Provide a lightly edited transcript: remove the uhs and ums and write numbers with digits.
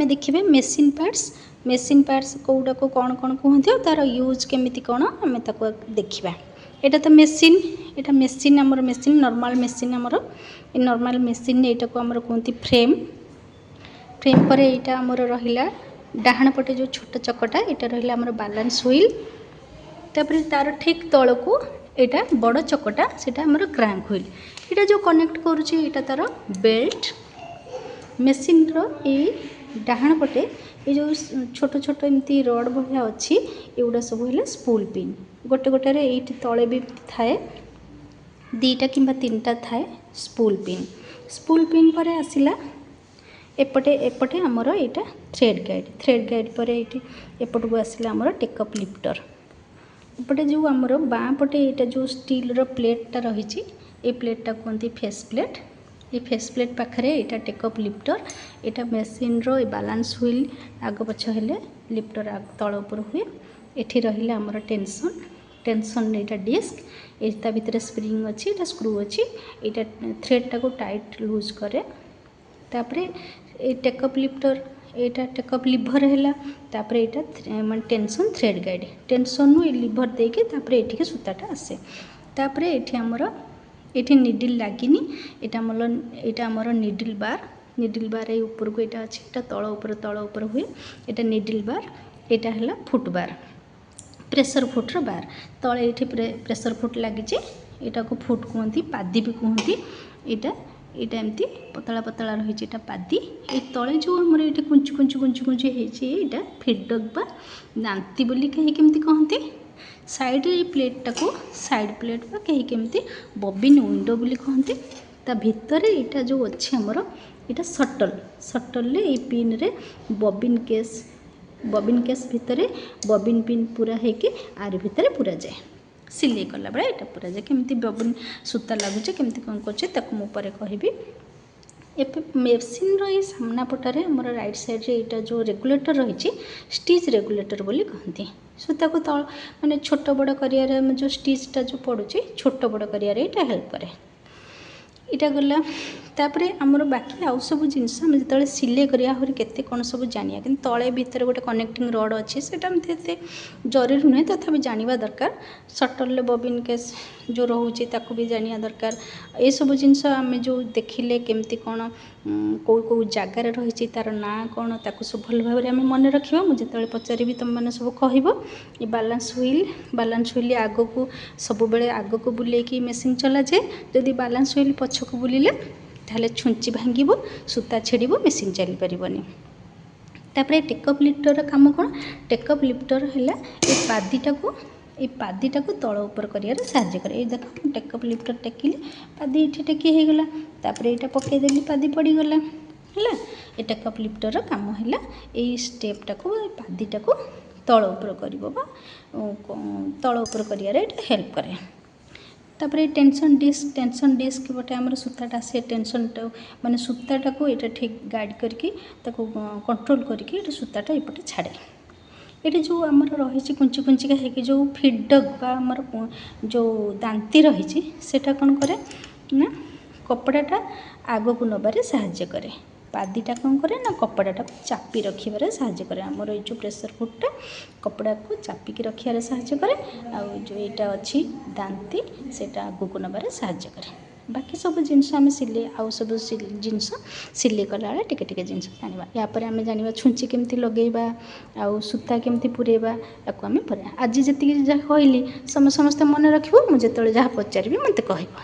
ଆମେ ଦେଖିବେ machine parts କେଉଁଟାକୁ କ'ଣ କ'ଣ କୁହନ୍ତି ଆଉ ତା'ର ୟୁଜ୍ କେମିତି କ'ଣ ଆମେ ତାକୁ ଦେଖିବା। ଏଇଟା ତ ମେସିନ୍, ଏଇଟା ମେସିନ୍ ଆମର ମେସିନ୍ ନର୍ମାଲ୍ ମେସିନ୍ ଆମର ଏ ନର୍ମାଲ୍ ମେସିନ୍ ଏଇଟାକୁ ଆମର କୁହନ୍ତି ଫ୍ରେମ୍। ଫ୍ରେମ୍ ପରେ ଏଇଟା ଆମର ରହିଲା ଡାହାଣ ପଟେ ଯେଉଁ ଛୋଟ ଚକଟା ଏଇଟା ରହିଲା ଆମର ବାଲାନ୍ସ ହୁଇଲ୍। ତାପରେ ତା'ର ଠିକ୍ ତଳକୁ ଏଇଟା ବଡ଼ ଚକଟା ସେଇଟା ଆମର କ୍ରାଙ୍କ ହୁଇଲ୍। ଏଇଟା ଯେଉଁ କନେକ୍ଟ କରୁଛି ଏଇଟା ତା'ର ବେଲ୍ଟ। ମେସିନ୍ର ଏଇ ଡାହାଣ ପଟେ ଏ ଯେଉଁ ଛୋଟ ଛୋଟ ଏମିତି ରଡ଼ ଭଳିଆ ଅଛି ଏଗୁଡ଼ା ସବୁ ହେଲେ ସ୍ପୁଲ୍ ପିନ୍। ଗୋଟେ ଗୋଟେରେ ଏଇଠି ତଳେ ବି ଥାଏ, ଦୁଇଟା କିମ୍ବା ତିନିଟା ଥାଏ ସ୍ପୁଲ୍ ପିନ୍। ସ୍ପୁଲ୍ ପିନ୍ ପରେ ଆସିଲା ଏପଟେ ଆମର ଏଇଟା ଥ୍ରେଡ଼୍ ଗାଇଡ଼ ପରେ ଏଇଠି ଏପଟକୁ ଆସିଲା ଆମର ଟେକଅପ୍ ଲିଫ୍ଟର। ଏପଟେ ଯେଉଁ ଆମର ବାଁ ପଟେ ଏଇଟା ଯେଉଁ ଷ୍ଟିଲ୍ର ପ୍ଲେଟ୍ଟା ରହିଛି এই ପ୍ଲେଟ୍ଟା କୁହନ୍ତି ଫେସ୍ ପ୍ଲେଟ୍। ଏ ଫେସ୍ ପ୍ଲେଟ୍ ପାଖରେ ଏଇଟା ଟେକଅପ୍ ଲିଫ୍ଟର। ଏଇଟା ମେସିନ୍ର ଏ ବାଲାନ୍ସ ହୁଇଲ୍ ଆଗ ପଛ ହେଲେ ଲିଫ୍ଟର ତଳ ଉପର ହୁଏ। ଏଠି ରହିଲା ଆମର ଟେନସନ୍ ଏଇଟା ଡିସ୍କ, ଏଇ ତା ଭିତରେ ସ୍ପ୍ରିଙ୍ଗ ଅଛି, ଏଇଟା ସ୍କ୍ରୁ ଅଛି, ଏଇଟା ଥ୍ରେଡ଼ଟାକୁ ଟାଇଟ୍ ଲୁଜ୍ କରେ। ତାପରେ এই ଟେକଅପ୍ ଲିଫ୍ଟର এইটা ଟେକଅପ୍ ଲିଭର ହେଲା। ତାପରେ ଏଇଟା ମାନେ ଟେନସନ୍ ଥ୍ରେଡ଼୍ ଗାଇଡ଼, ଟେନସନ୍ରୁ এই ଲିଭର ଦେଇକି ତାପରେ ଏଠିକି ସୂତାଟା ଆସେ। ତାପରେ ଏଠି ନିଡ଼ିଲ୍ ଲାଗିନି, ଏଇଟା ଆମର ନିଡ଼ିଲ୍ ବାର୍ ଏଇ ଉପରକୁ ଏଇଟା ଅଛି, ଏଇଟା ତଳ ଉପର ହୁଏ। ଏଇଟା ନିଡ଼ିଲ୍ ବାର୍, ଏଇଟା ହେଲା ଫୁଟ୍ ବାର୍, ପ୍ରେସର ଫୁଟ୍ର ବାର୍। ତଳେ ଏଇଠି ପ୍ରେସର ଫୁଟ୍ ଲାଗିଛି, ଏଇଟାକୁ ଫୁଟ୍ କୁହନ୍ତି, ପାଦି ବି କୁହନ୍ତି। ଏଇଟା ଏମିତି ପତଳା ରହିଛି, ଏଇଟା ପାଦି। ଏଇ ତଳେ ଯେଉଁ ଆମର ଏଇଠି କୁଞ୍ଚି ହେଇଛି ଏଇଟା ଫିଡ଼କ୍ ବା ଦାନ୍ତି ବୋଲି କେହି କେମିତି କହନ୍ତି। ସାଇଡ଼୍ରେ ଏଇ ପ୍ଲେଟ୍ଟାକୁ ସାଇଡ଼୍ ପ୍ଲେଟ୍ ବା କେହି କେମିତି ବବିନ୍ ୱିଣ୍ଡୋ ବୋଲି କହନ୍ତି। ତା ଭିତରେ ଏଇଟା ଯେଉଁ ଅଛି ଆମର ଏଇଟା ସଟଲ୍ରେ ଏଇ ପିନ୍ରେ ବବିନ୍ କେସ୍ ଭିତରେ ବବିନ୍ ପିନ୍ ପୁରା ହେଇକି ଆରି ଭିତରେ ପୁରାଯାଏ। ସିଲେଇ କଲାବେଳେ ଏଇଟା ପୁରାଯାଏ। କେମିତି ବବିନ୍ ସୂତା ଲାଗୁଛି କେମିତି କ'ଣ କରୁଛି ତାକୁ ମୁଁ ପରେ କହିବି। ଏବେ ମେସିନ୍ର ଏଇ ସାମ୍ନା ପଟରେ ଆମର ରାଇଟ୍ ସାଇଡ଼୍ରେ ଏଇଟା ଯେଉଁ ରେଗୁଲେଟର୍ ରହିଛି ଷ୍ଟିଚ୍ ରେଗୁଲେଟର୍ ବୋଲି କହନ୍ତି। ସୂତାକୁ ମାନେ ଛୋଟ ବଡ଼ କରିବାରେ ଆମେ ଯେଉଁ ଷ୍ଟିଚ୍ଟା ଯେଉଁ ପଡ଼ୁଛି ଛୋଟ ବଡ଼ କରିବାରେ ଏଇଟା ହେଲ୍ପ କରେ। ଏଇଟା ଗଲା। ତାପରେ ଆମର ବାକି ଆଉ ସବୁ ଜିନିଷ ଆମେ ଯେତେବେଳେ ସିଲେଇ କରିବା ଆହୁରି କେତେ କ'ଣ ସବୁ ଜାଣିବା, କିନ୍ତୁ ତଳେ ଭିତରେ ଗୋଟେ କନେକ୍ଟିଂ ରଡ଼୍ ଅଛି ସେଇଟା ଏମିତି ଏତେ ଜରୁରୀ ନୁହେଁ, ତଥାପି ଜାଣିବା ଦରକାର। ସଟଲ୍ରେ ବବିନ୍ କେସ୍ ଯେଉଁ ରହୁଛି ତାକୁ ବି ଜାଣିବା ଦରକାର। ଏସବୁ ଜିନିଷ ଆମେ ଯେଉଁ ଦେଖିଲେ କେମିତି କ'ଣ କେଉଁ ଜାଗାରେ ରହିଛି ତା'ର ନାଁ କ'ଣ ତାକୁ ସବୁ ଭଲ ଭାବରେ ଆମେ ମନେ ରଖିବା। ମୁଁ ଯେତେବେଳେ ପଚାରିବି ତୁମେମାନେ ସବୁ କହିବ। ଏ ବାଲାନ୍ସ ହୁଇଲ୍ ଆଗକୁ ସବୁବେଳେ ଆଗକୁ ବୁଲେଇକି ମେସିନ୍ ଚଲାଯାଏ। ଯଦି ବାଲାନ୍ସ ହୁଇଲ୍ ପଛକୁ ବୁଲିଲେ ତାହେଲେ ଛୁଞ୍ଚି ଭାଙ୍ଗିବ, ସୂତା ଛିଡ଼ିବ, ମେସିନ୍ ଚାଲିପାରିବନି। ତାପରେ ଟେକଅପ୍ ଲିଫ୍ଟରର କାମ କ'ଣ? ଟେକଅପ୍ ଲିଫ୍ଟର ହେଲା এই ପାଦିଟାକୁ ତଳ ଉପର କରିବାରେ ସାହାଯ୍ୟ କରେ। ଏଇ ଦେଖ ମୁଁ ଟେକଅପ୍ ଲିଫ୍ଟର ଟେକିଲି, ପାଦି ଏଠି ଟେକି ହେଇଗଲା, ତାପରେ ଏଇଟା ପକାଇଦେଲି, ପାଦି ପଡ଼ିଗଲା ହେଲା। ଏ ଟେକଅପ୍ ଲିଫ୍ଟରର କାମ ହେଲା ଏଇ ଷ୍ଟେପ୍ଟାକୁ ପାଦିଟାକୁ ତଳ ଉପର କରିବ ବା ତଳ ଉପର କରିବାରେ ଏଇଟା ହେଲ୍ପ କରେ। ତାପରେ ଟେନସନ୍ ଡିସ୍କ ଗୋଟେ ଆମର ସୂତାଟା ଆସେ, ଟେନସନ୍ଟା ମାନେ ସୂତାଟାକୁ ଏଇଟା ଠିକ୍ ଗାଇଡ଼ କରିକି ତାକୁ କଣ୍ଟ୍ରୋଲ୍ କରିକି ଏଇଟା ସୂତାଟା ଏପଟେ ଛାଡ଼େ। ଏଠି ଯେଉଁ ଆମର ରହିଛି କୁଞ୍ଚିକା ହେଇକି ଯେଉଁ ଫିଡ଼କ୍ ବା ଆମର ଯେଉଁ ଦାନ୍ତି ରହିଛି ସେଇଟା କ'ଣ କରେ ନା କପଡ଼ାଟା ଆଗକୁ ନେବାରେ ସାହାଯ୍ୟ କରେ। ପାଦିଟା କ'ଣ କରେ ନା କପଡ଼ାଟାକୁ ଚାପି ରଖିବାରେ ସାହାଯ୍ୟ କରେ। ଆମର ଏଇ ଯେଉଁ ପ୍ରେସର ଫୁଟ୍ଟା କପଡ଼ାକୁ ଚାପିକି ରଖିବାରେ ସାହାଯ୍ୟ କରେ, ଆଉ ଯେଉଁ ଏଇଟା ଅଛି ଦାନ୍ତି ସେଇଟା ଆଗକୁ ନେବାରେ ସାହାଯ୍ୟ କରେ। ବାକି ସବୁ ଜିନିଷ ଆମେ ଆଉ ସବୁ ଜିନିଷ ସିଲେଇ କଲାବେଳେ ଟିକେ ଟିକେ ଜିନିଷ ଜାଣିବା। ୟା ପରେ ଆମେ ଜାଣିବା ଛୁଞ୍ଚି କେମିତି ଲଗାଇବା ଆଉ ସୂତା କେମିତି ପୁରେଇବା, ତାକୁ ଆମେ ଆଜି ଯେତିକି ଯାହା କହିଲି ସମସ୍ତେ ମନେ ରଖିବ। ମୁଁ ଯେତେବେଳେ ଯାହା ପଚାରିବି ମୋତେ କହିବ।